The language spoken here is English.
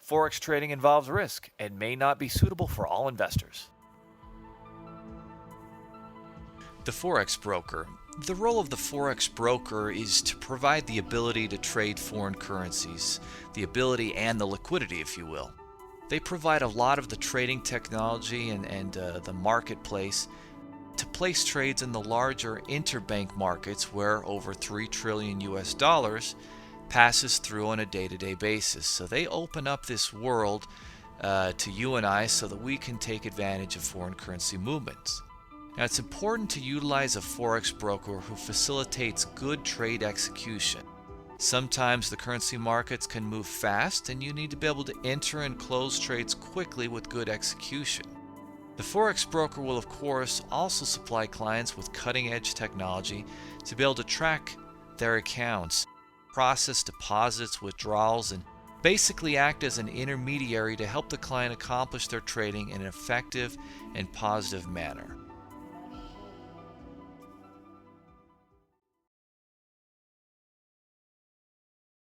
Forex trading involves risk and may not be suitable for all investors. The Forex broker. The role of the Forex broker is to provide the ability to trade foreign currencies, the ability and the liquidity, if you will. They provide a lot of the trading technology and the marketplace to place trades in the larger interbank markets where over 3 trillion US dollars passes through on a day-to-day basis. So they open up this world to you and I so that we can take advantage of foreign currency movements. Now, it's important to utilize a Forex broker who facilitates good trade execution. Sometimes the currency markets can move fast and you need to be able to enter and close trades quickly with good execution. The Forex broker will, of course, also supply clients with cutting-edge technology to be able to track their accounts, process deposits, withdrawals, and basically act as an intermediary to help the client accomplish their trading in an effective and positive manner.